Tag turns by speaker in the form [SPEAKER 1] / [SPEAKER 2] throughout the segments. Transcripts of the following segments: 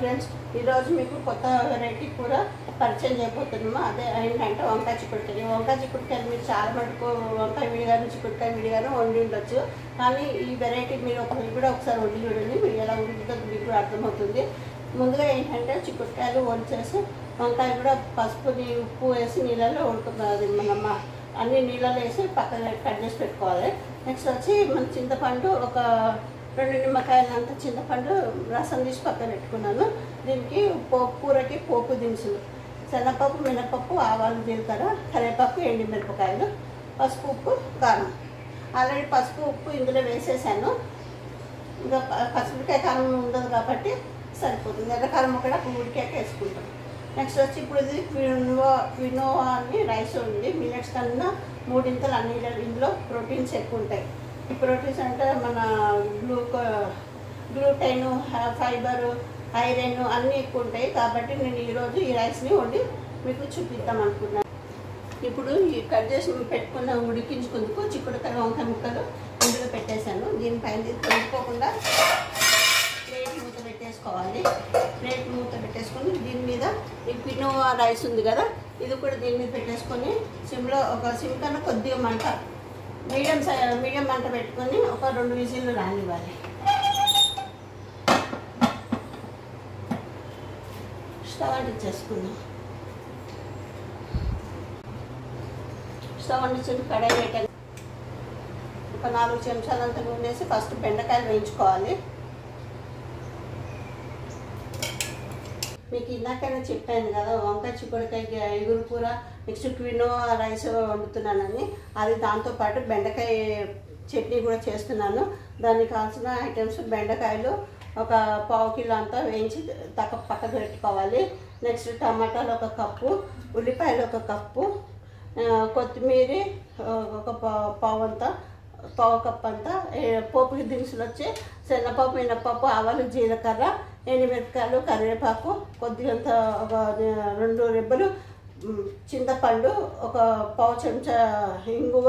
[SPEAKER 1] Friends, ఈరోజు మీకు కొత్త వెరైటీ కూర పరిచయం చేయబోతున్నాము. అదే ఏంటంటే వంకాయ చిక్కుడుకాయ. వంకాయ చిక్కుడుకాయలు మీరు చాలా మటుకు వంకాయ విడిగాను చిక్కుడుకాయ విడిగాను వండి ఉండొచ్చు. కానీ ఈ వెరైటీ మీరు ఒకసారి వండి చూడండి, మీరు ఎలా ఉంటుందో మీకు కూడా అర్థమవుతుంది. ముందుగా ఏంటంటే చిక్కుడుకాయలు వంచేసి వంకాయ కూడా పసుపుని ఉప్పు వేసి నీళ్ళలో ఉడుకుతుంది. మనమ్మ అన్ని నీళ్ళలో వేసి పక్కన కట్ చేసి పెట్టుకోవాలి. నెక్స్ట్ వచ్చి మన చింతపండు ఒక 2 నిమ్మకాయలంత చింతపండు రసం తీసి పక్కన పెట్టుకున్నాను. దీనికి కూరకి పోపు దినుసులు శనగపప్పు, మినపప్పు, ఆవాలు, జీలకర్ర, కరివేపాకు, ఎండుమిరపకాయలు, పసుపు, ఉప్పు, కారం. ఆల్రెడీ పసుపు ఉప్పు ఇందులో వేసేసాను. ఇంకా పసుపుకాయ కారం ఉండదు కాబట్టి సరిపోతుంది. ఎర్రకారం ఒకటి ఉడికాక వేసుకుంటాం. నెక్స్ట్ వచ్చి ఇప్పుడు ఇది క్వినోవా అని రైస్ ఉంది. మిల్లెట్స్ కన్నా 3 ఇంతలు అన్ని ఇందులో ప్రోటీన్స్ ఎక్కువ ఉంటాయి. ఈ ప్రోటీన్స్ అంటే మన గ్లూటెన్, ఫైబరు, ఐరన్ అన్నీ ఎక్కువ ఉంటాయి. కాబట్టి నేను ఈరోజు ఈ రైస్ని వండి మీకు చూపిద్దాం అనుకున్నాను. ఇప్పుడు ఈ కట్ చేసి పెట్టుకున్న ఉడికించుకుందుకు చిక్కుడుకాయ వంకాయ ముక్కలు ఇందులో పెట్టేశాను. దీనిపైన తొలుపుకోకుండా ప్లేట్ మూత పెట్టేసుకోవాలి. ప్లేట్ మూత పెట్టేసుకొని దీని మీద ఈ క్వినోవా రైస్ ఉంది కదా, ఇది కూడా దీని మీద పెట్టేసుకొని సిమ్లో సిమ్ కన్నా కొద్దిగా మంట మీడియం మంట పెట్టుకొని ఒక 2 విజిల్లు రానివ్వాలి. స్టవ్ అంటించేసుకుందాం. స్టవ్ అంటించి కడాయి పెట్టాలి. ఒక 4 చెంచాలంత నూనె వేసి ఫస్ట్ బెండకాయలు వేయించుకోవాలి. మీకు ఇందాకైనా చెప్పాను కదా వంకాయ చిక్కుడుకాయ ఎగురు కూర నెక్స్ట్ క్వినోవా రైస్ వండుతున్నానని. అది దాంతోపాటు బెండకాయ చట్నీ కూడా చేస్తున్నాను. దానికి కావాల్సిన ఐటమ్స్ బెండకాయలు ఒక 1/2 కిలో అంతా వేయించి పక్కకు పెట్టుకోవాలి. నెక్స్ట్ టమాటాలు 1 కప్పు, ఉల్లిపాయలు 1 కప్పు, కొత్తిమీర ఒక పావు కప్పు అంతా. పోపు దినుసులు వచ్చి శనగపప్పు, మినపప్పు, ఆవాలు, జీలకర్ర, ఎండుమిరపకాయలు, కరివేపాకు, కొద్దిగంత ఒక 2 రెబ్బలు చింతపండు, ఒక పావు చెంచా ఇంగువ.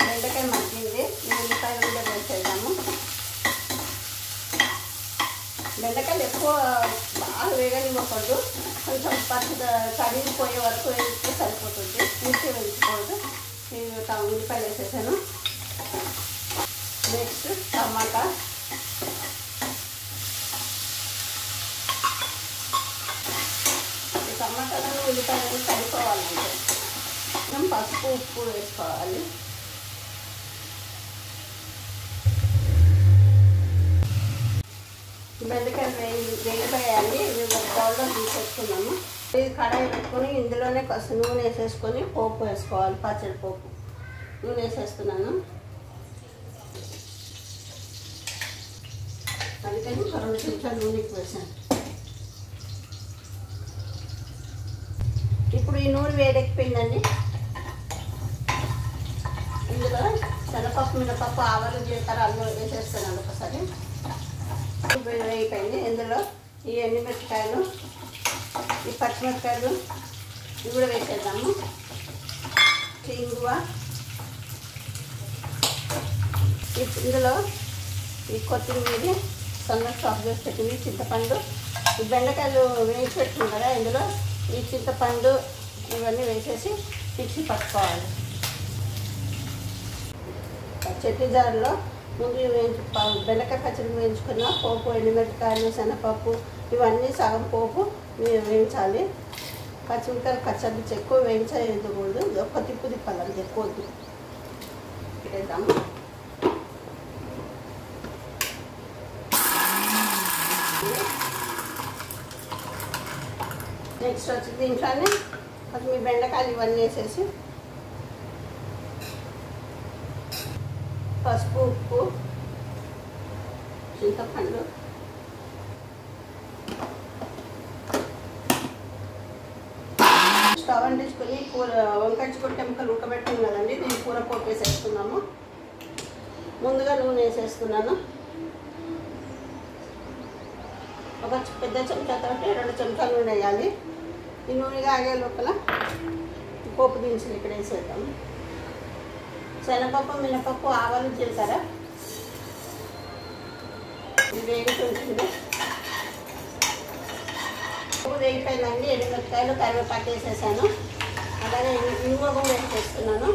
[SPEAKER 1] బెండకాయ మగ్గింది, ఉల్లిపాయలు కూడా వేసేద్దాము. బెండకాయలు ఎక్కువ బాగా వేగనివ్వకూడదు, కొంచెం కడిగిపోయే వరకు వేస్తే సరిపోతుంది. పూర్తి వేయించకూడదు. ఉల్లిపాయలు వేసేసాను. నెక్స్ట్ టమాటా, టమాటాలను ఉల్లిపాయలను కడుక్కోవాలంటే మనం పసుపు ఉప్పు వేసుకోవాలి. బెండకాయలు వేగిపోయాలి. బౌల్లో తీసేసుకున్నాము. ఇది కడాయి పెట్టుకొని ఇందులోనే కాస్త నూనె వేసేసుకొని పోపు వేసుకోవాలి. పచ్చడి పోపు నూనె వేసేస్తున్నాను. అందుకని 2 చెంచాలు నూనెకి వేసాను. ఇప్పుడు ఈ నూనె వేడెక్కిపోయిందండి. ఇందులో శనగపప్పు, మినపప్పు, ఆవాలు, జీలకర్ర అల్లం వేసేస్తున్నాను. ఒకసారి వేగిపోయింది. ఇందులో ఈ ఎండుమిరపకాయలు, ఈ పచ్చిమిరపకాయలు ఇవి కూడా వేసేద్దాము. ఇంగువ, ఇందులో ఈ కొత్తిమీర సన్నగా చాప్ చేసి పెట్టింది, చింతపండు, ఈ బెండకాయలు వేయించి పెట్టుకుంది కదా, ఇందులో ఈ చింతపండు ఇవన్నీ వేసేసి మిక్సీ పట్టుకోవాలి. చట్నీ జారులో ముందు బెండకాయ పచ్చడి వేయించుకున్న పోపు, ఎండుమిరపకాయలు, శనగపప్పు ఇవన్నీ సగం పోపు వేయించాలి. పచ్చిమిరపకాయలు కచ్చబిచ్చి ఎక్కువ వేయించకూడదు, ఒక తిప్పు తిప్పాలి, ఎక్కువ వద్దు. పెట్టేద్దాము. నెక్స్ట్ వచ్చి దీంట్లోనే కొంచెం ఈ బెండకాయలు ఇవన్నీ వేసేసి పసుపు, ఉప్పు, చింతపండు, స్టవ్ అంటించుకొని కూర వంకాయ చిక్కుడుకాయ ముక్కలు ఉడకబెట్టుకున్నాం కదండి. దీన్ని కూర పోపు వేసేసుకున్నాము. ముందుగా నూనె వేసేస్తున్నాను. ఒక పెద్ద చెంచాతో 2 చెంచాలు నూనె వేయాలి. ఈ నూనెగా ఆగే లోపల పోపు దినుసులు ఇక్కడ వేసేద్దాము. శనగపప్పు, మినపప్పు, ఆవాలు, జీలకర్ర, ఇది వేగుతుంటుంది. వేగిపోయిందండి. ఎండుమిరపకాయలు కరివేపాకు వేసేసాను. అలాగే ఇంగువ కూడా వేసేస్తున్నాను.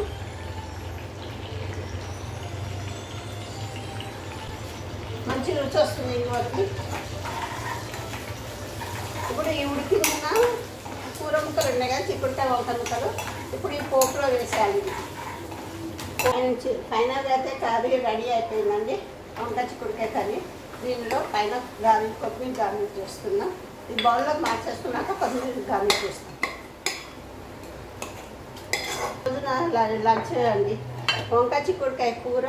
[SPEAKER 1] మంచి రుచి వస్తుంది ఇంగువకి. ఇప్పుడు ఈ ఉడికిన కూర ముక్కలు ఉన్నాయి కదా, చిక్కుడుకాయ వంకాయ ముక్కలు ఇప్పుడు ఈ పోపులో వేసేయాలి. ఫైనల్గా అయితే కర్రీ రెడీ అయిపోయిందండి. వంకాయ చిక్కుడుకాయ కర్రీ. దీనిలో పైన కొత్తిమీర గార్నిష్ చేస్తున్నాం. ఈ బౌల్లో మార్చేసుకున్నాక కొత్తిమీర గార్నిష్ చేస్తాం. రోజున లంచ్ అండి. వంకాయ చిక్కుడుకాయ కూర,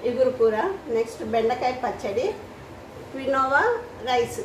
[SPEAKER 1] ఇగురు కూర, నెక్స్ట్ బెండకాయ పచ్చడి, క్వినోవా రైస్.